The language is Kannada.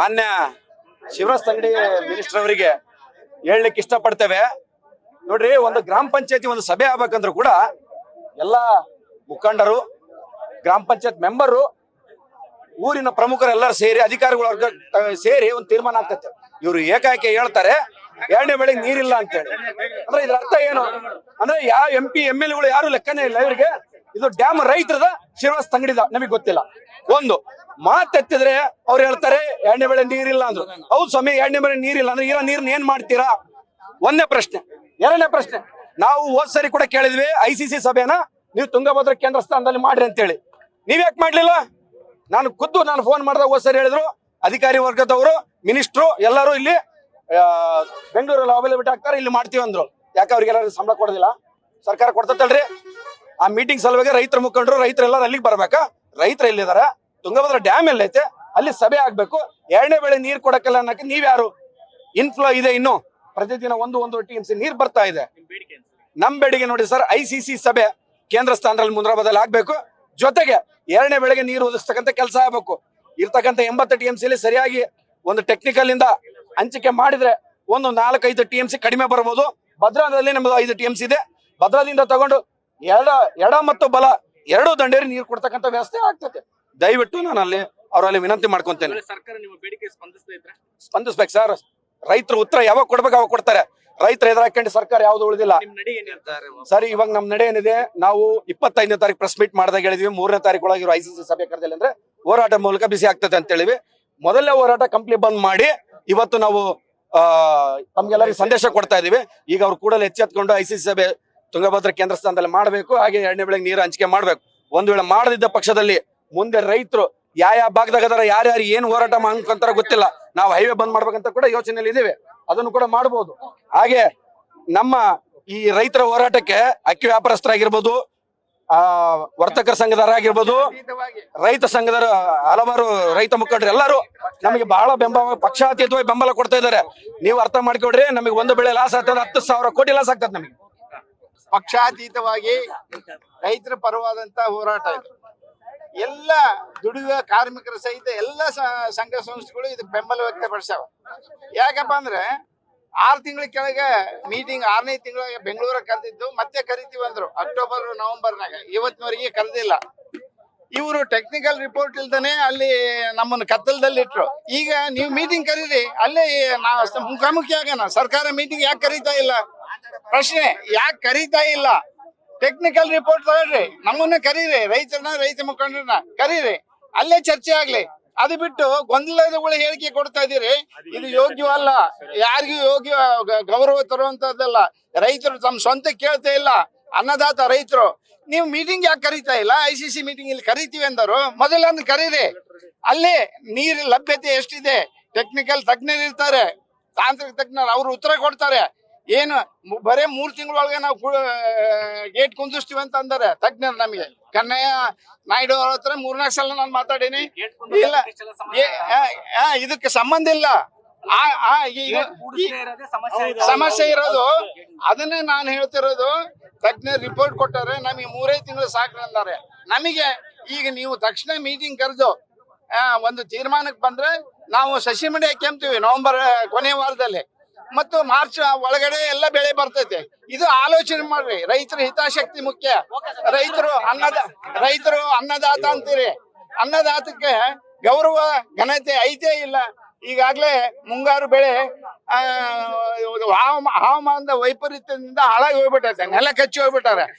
ಮಾನ್ಯ ಶಿವರಾಜ್ ತಂಗಡಿ ಮಿನಿಸ್ಟರ್ ಅವರಿಗೆ ಹೇಳಲಿಕ್ಕೆ ಇಷ್ಟಪಡ್ತೇವೆ. ನೋಡ್ರಿ, ಒಂದು ಗ್ರಾಮ ಪಂಚಾಯತಿ ಒಂದು ಸಭೆ ಆಗ್ಬೇಕಂದ್ರೂ ಕೂಡ ಎಲ್ಲ ಮುಖಂಡರು, ಗ್ರಾಮ ಪಂಚಾಯತ್ ಮೆಂಬರು, ಊರಿನ ಪ್ರಮುಖರು ಎಲ್ಲರೂ ಸೇರಿ, ಅಧಿಕಾರಿಗಳು ಸೇರಿ ಒಂದು ತೀರ್ಮಾನ ಆಗ್ತೈತೆ. ಇವರು ಏಕಾಏಕಿ ಹೇಳ್ತಾರೆ 2ನೇ ಬೆಳೆಗೆ ನೀರಿಲ್ಲ ಅಂತೇಳಿ. ಅಂದ್ರೆ ಇದ್ರ ಅರ್ಥ ಏನು ಅಂದ್ರೆ ಯಾವ MP MLA ಗಳು ಯಾರು ಲೆಕ್ಕನೇ ಇಲ್ಲ ಇವರಿಗೆ. ಇದು ಡ್ಯಾಮ್ ರೈತರದ ಶಿವರಾಜ್ ತಂಗಡಿದ ನಮಗೆ ಗೊತ್ತಿಲ್ಲ. ಒಂದು ಮಾತೆತ್ತಿದ್ರೆ ಅವ್ರು ಹೇಳ್ತಾರೆ 2ನೇ ಬೆಳೆ ನೀರಿಲ್ಲ ಅಂದ್ರು. ಹೌದು ಸ್ವಾಮಿ, 2ನೇ ಬೆಳೆ ನೀರಿಲ್ಲ ಅಂದ್ರೆ ಇರೋ ನೀರ್ನ ಏನ್ ಮಾಡ್ತೀರಾ? ಒಂದನೇ ಪ್ರಶ್ನೆ. 2ನೇ ಪ್ರಶ್ನೆ, ನಾವು ಹೋದ್ ಸರಿ ಕೂಡ ಕೇಳಿದ್ವಿ ICC ಸಭೆನ ನೀವು ತುಂಗಭದ್ರಾ ಕೇಂದ್ರ ಸ್ಥಾನದಲ್ಲಿ ಮಾಡ್ರಿ ಅಂತೇಳಿ. ನೀವ್ ಯಾಕೆ ಮಾಡ್ಲಿಲ್ಲ? ನಾನು ಫೋನ್ ಮಾಡಿದಾಗ ಹೋದ್ ಸರಿ ಹೇಳಿದ್ರು ಅಧಿಕಾರಿ ವರ್ಗದವರು, ಮಿನಿಸ್ಟ್ರು ಎಲ್ಲರೂ ಇಲ್ಲಿ ಬೆಂಗಳೂರಲ್ಲಿ ಅವೈಲೇಬಿಲಿಟಿ ಆಗ್ತಾರೆ, ಇಲ್ಲಿ ಮಾಡ್ತೀವಿ ಅಂದ್ರು. ಯಾಕೆ ಅವ್ರಿಗೆಲ್ಲ ಸಂಬಳ ಕೊಡೋದಿಲ್ಲ? ಸರ್ಕಾರ ಕೊಡ್ತಲ್ರಿ. ಆ ಮೀಟಿಂಗ್ ಸಲುವಾಗಿ ರೈತರ ಮುಖಂಡರು, ರೈತರೆಲ್ಲರೂ ಅಲ್ಲಿಗೆ ಬರ್ಬೇಕಾ? ರೈತರು ಎಲ್ಲಿದಾರ? ತುಂಗಭದ್ರಾ ಡ್ಯಾಮ್ ಎಲ್ಲೈತೆ, ಅಲ್ಲಿ ಸಭೆ ಆಗ್ಬೇಕು. 2ನೇ ಬೆಳೆ ನೀರ್ ಕೊಡಕ್ಕೆಲ್ಲ ಅನ್ನಕ್ಕೆ ನೀವ್ಯಾರು? ಇನ್ಫ್ಲೋ ಇದೆ, ಇನ್ನು ಪ್ರತಿದಿನ ಒಂದು TMC ನೀರ್ ಬರ್ತಾ ಇದೆ. ನಮ್ ಬೇಡಿಕೆ ನೋಡಿ ಸರ್, ICC ಸಭೆ ಕೇಂದ್ರ ಸ್ಥಾನದಲ್ಲಿ ಮುಂದ್ರಾಬಾದಲ್ಲಿ ಆಗ್ಬೇಕು. ಜೊತೆಗೆ 2ನೇ ಬೆಳೆಗೆ ನೀರು ಒದಗಿಸ್ತಕ್ಕಂಥ ಕೆಲಸ ಆಗ್ಬೇಕು. ಇರ್ತಕ್ಕಂಥ 80 TMC ಸರಿಯಾಗಿ ಒಂದು ಟೆಕ್ನಿಕಲ್ ಇಂದ ಹಂಚಿಕೆ ಮಾಡಿದ್ರೆ ಒಂದು 4-5 TMC ಕಡಿಮೆ ಬರ್ಬೋದು. ಭದ್ರಾದಲ್ಲಿ ನಮ್ದು 5 TMC ಇದೆ. ಭದ್ರಾದಿಂದ ತಗೊಂಡು ಎಡ ಮತ್ತು ಬಲ ಎರಡೂ ದಂಡೇರಿ ನೀರು ಕೊಡ್ತಕ್ಕಂಥ ವ್ಯವಸ್ಥೆ ಆಗ್ತದೆ. ದಯವಿಟ್ಟು ನಾನು ಅವರಲ್ಲಿ ವಿನಂತಿ ಮಾಡ್ಕೊಂತೇನೆ. ಸ್ಪಂದಿಸ್ಬೇಕು ಸರ್. ರೈತರು ಉತ್ತರ ಯಾವಾಗ ಕೊಡ್ಬೇಕು ಅವಾಗ ಕೊಡ್ತಾರೆ. ರೈತರ ಎದುರಾಕೊಂಡು ಸರ್ಕಾರ ಯಾವ್ದು ಉಳಿದಿಲ್ಲ ಸರಿ. ಇವಾಗ ನಮ್ ನಡೆ ಏನಿದೆ, ನಾವು 25ನೇ ತಾರೀಕು ಪ್ರೆಸ್ ಮೀಟ್ ಮಾಡಿದಾಗ ಹೇಳಿದ್ವಿ 3ನೇ ತಾರೀಕು ಒಳಗೆ ICC ಸಭೆ ಕರೆದಿಲ್ಲ ಅಂದ್ರೆ ಹೋರಾಟ ಮೂಲಕ ಬಿಸಿ ಆಗ್ತದೆ ಅಂತ ಹೇಳಿವಿ. ಮೊದಲನೇ ಹೋರಾಟ ಕಂಪ್ಲೀಟ್ ಬಂದ್ ಮಾಡಿ ಇವತ್ತು ನಾವು ತಮ್ಗೆಲ್ಲರಿಗೂ ಸಂದೇಶ ಕೊಡ್ತಾ ಇದೀವಿ. ಈಗ ಅವ್ರು ಕೂಡಲೇ ಎಚ್ಚೆತ್ಕೊಂಡು ICC ಸಭೆ ತುಂಗಭದ್ರಾ ಕೇಂದ್ರ ಸ್ಥಾನದಲ್ಲಿ ಮಾಡಬೇಕು. ಹಾಗೆ 2ನೇ ಬೆಳೆಗೆ ನೀರು ಹಂಚಿಕೆ ಮಾಡ್ಬೇಕು. ಒಂದು ವೇಳೆ ಮಾಡದಿದ್ದ ಪಕ್ಷದಲ್ಲಿ ಮುಂದೆ ರೈತರು ಯಾವ ಭಾಗದಾಗ ಯಾರ್ಯಾರು ಏನ್ ಹೋರಾಟ ಅನ್ಕೊಂತಾರ ಗೊತ್ತಿಲ್ಲ. ನಾವು ಹೈವೇ ಬಂದ್ ಮಾಡ್ಬೇಕಂತ ಕೂಡ ಯೋಚನೆಯಲ್ಲಿ ಇದೀವಿ. ಅದನ್ನು ಕೂಡ ಮಾಡಬಹುದು. ಹಾಗೆ ನಮ್ಮ ಈ ರೈತರ ಹೋರಾಟಕ್ಕೆ ಅಕ್ಕಿ ವ್ಯಾಪಾರಸ್ಥರಾಗಿರ್ಬೋದು, ವರ್ತಕರ ಸಂಘದವರಾಗಿರ್ಬೋದು, ರೈತ ಸಂಘದ ಹಲವಾರು ರೈತ ಮುಖಂಡರು ಎಲ್ಲರೂ ನಮಗೆ ಬಹಳ ಪಕ್ಷಾತೀತವಾಗಿ ಬೆಂಬಲ ಕೊಡ್ತಾ ಇದ್ದಾರೆ. ನೀವು ಅರ್ಥ ಮಾಡ್ಕೊಡ್ರಿ, ನಮಗೆ ಒಂದು ಬೆಳೆ ಲಾಸ್ ಆಗ್ತದೆ, 10,000 ಕೋಟಿ ಲಾಸ್ ಆಗ್ತದೆ. ನಮಗೆ ಪಕ್ಷಾತೀತವಾಗಿ ರೈತರ ಪರವಾದಂತ ಹೋರಾಟ ಇದು. ಎಲ್ಲ ದುಡಿಯುವ ಕಾರ್ಮಿಕರ ಸಹಿತ ಎಲ್ಲ ಸಂಘ ಸಂಸ್ಥೆಗಳು ಇದಕ್ಕೆ ಬೆಂಬಲ ವ್ಯಕ್ತಪಡಿಸ್ಯಾವ. ಯಾಕಪ್ಪ ಅಂದ್ರೆ 6 ತಿಂಗಳ ಕೆಳಗೆ ಮೀಟಿಂಗ್ 6ನೇ ತಿಂಗಳಿಗೆ ಬೆಂಗಳೂರ ಕರೆದಿದ್ದು, ಮತ್ತೆ ಕರಿತೀವಿ ಅಂದ್ರು ಅಕ್ಟೋಬರ್ ನವೆಂಬರ್ನಾಗ. ಇವತ್ತಿನವರೆಗೆ ಕರೆದಿಲ್ಲ. ಇವರು ಟೆಕ್ನಿಕಲ್ ರಿಪೋರ್ಟ್ ಇಲ್ದಾನೆ ಅಲ್ಲಿ ನಮ್ಮನ್ನು ಕತ್ತಲದಲ್ಲಿ ಇಟ್ರು. ಈಗ ನೀವು ಮೀಟಿಂಗ್ ಕರೀರಿ, ಅಲ್ಲೇ ಮುಖಾಮುಖಿ ಆಗೋಣ. ಸರ್ಕಾರ ಮೀಟಿಂಗ್ ಯಾಕೆ ಕರೀತಾ ಇಲ್ಲ? ಪ್ರಶ್ನೆ, ಯಾಕೆ ಕರೀತಾ ಇಲ್ಲ? ಟೆಕ್ನಿಕಲ್ ರಿಪೋರ್ಟ್ ತಗೊಳ್ರಿ, ನಮ್ಮನ್ನ ಕರೀರಿ, ರೈತ ಮುಖಂಡರನ್ನ ಕರೀರಿ, ಅಲ್ಲೇ ಚರ್ಚೆ ಆಗ್ಲಿ. ಅದು ಬಿಟ್ಟು ಗೊಂದಲಗಳ ಹೇಳಿಕೆ ಕೊಡ್ತಾ ಇದೀರಿ. ಇದು ಯೋಗ್ಯವಲ್ಲ, ಯಾರಿಗೂ ಯೋಗ್ಯ ಗೌರವ ತರುವಂತದ್ದಲ್ಲ. ರೈತರು ತಮ್ಮ ಸ್ವಂತ ಕೇಳ್ತಾ ಇಲ್ಲ, ಅನ್ನದಾತ ರೈತರು. ನೀವು ಮೀಟಿಂಗ್ ಯಾಕೆ ಕರೀತಾ ಇಲ್ಲ? ICC ಮೀಟಿಂಗ್ ಇಲ್ಲಿ ಕರಿತೀವಿ ಅಂದರು, ಮೊದಲನ್ನು ಕರೀರಿ. ಅಲ್ಲಿ ನೀರು ಲಭ್ಯತೆ ಎಷ್ಟಿದೆ, ಟೆಕ್ನಿಕಲ್ ತಜ್ಞರು ಇರ್ತಾರೆ, ತಾಂತ್ರಿಕ ತಜ್ಞರು, ಅವರು ಉತ್ತರ ಕೊಡ್ತಾರೆ. ಏನು ಬರೇ 3 ತಿಂಗಳೊಳಗೆ ನಾವು ಗೇಟ್ ಕುಂದಿಸ್ತೀವಿ ಅಂತ ಅಂದಾರೆ ತಜ್ಞರು ನಮಗೆ. ಕನ್ನಯ್ಯ ನಾಯ್ಡು ಅವ್ರ ಹತ್ರ 3-4 ಸಲ ನಾನು ಮಾತಾಡೀನಿ. ಇಲ್ಲ, ಇದಕ್ಕೆ ಸಂಬಂಧ ಇಲ್ಲ. ಸಮಸ್ಯೆ ಇರೋದು ಅದನ್ನೇ ನಾನು ಹೇಳ್ತಿರೋದು. ತಜ್ಞರು ರಿಪೋರ್ಟ್ ಕೊಟ್ಟಾರೆ, ನಮಗೆ 3 ತಿಂಗಳು ಸಾಕು ಅಂದಾರೆ. ನಮಗೆ ಈಗ ನೀವು ತಕ್ಷಣ ಮೀಟಿಂಗ್ ಕರೆದು ಒಂದು ತೀರ್ಮಾನಕ್ಕೆ ಬಂದ್ರೆ ನಾವು ಸಸಿ ಮಡಿ ಹಾಕ್ಯಂತೀವಿ ನವೆಂಬರ್ ಕೊನೆ ವಾರದಲ್ಲಿ, ಮತ್ತು ಮಾರ್ಚ್ ಒಳಗಡೆ ಎಲ್ಲ ಬೆಳೆ ಬರ್ತೈತೆ. ಇದು ಆಲೋಚನೆ ಮಾಡ್ರಿ. ರೈತರ ಹಿತಾಸಕ್ತಿ ಮುಖ್ಯ. ರೈತರು ಅನ್ನದಾತ ಅಂತೀರಿ. ಅನ್ನದಾತಕ್ಕೆ ಗೌರವ ಘನತೆ ಐತೆ ಇಲ್ಲ. ಈಗಾಗ್ಲೇ ಮುಂಗಾರು ಬೆಳೆ ಹವಾಮಾನದ ವೈಪರೀತ್ಯದಿಂದ ಹಾಳಾಗಿ ಹೋಗ್ಬಿಟ್ಟೈತೆ, ನೆಲ ಕಚ್ಚಿ ಹೋಗ್ಬಿಟ್ಟಾರೆ.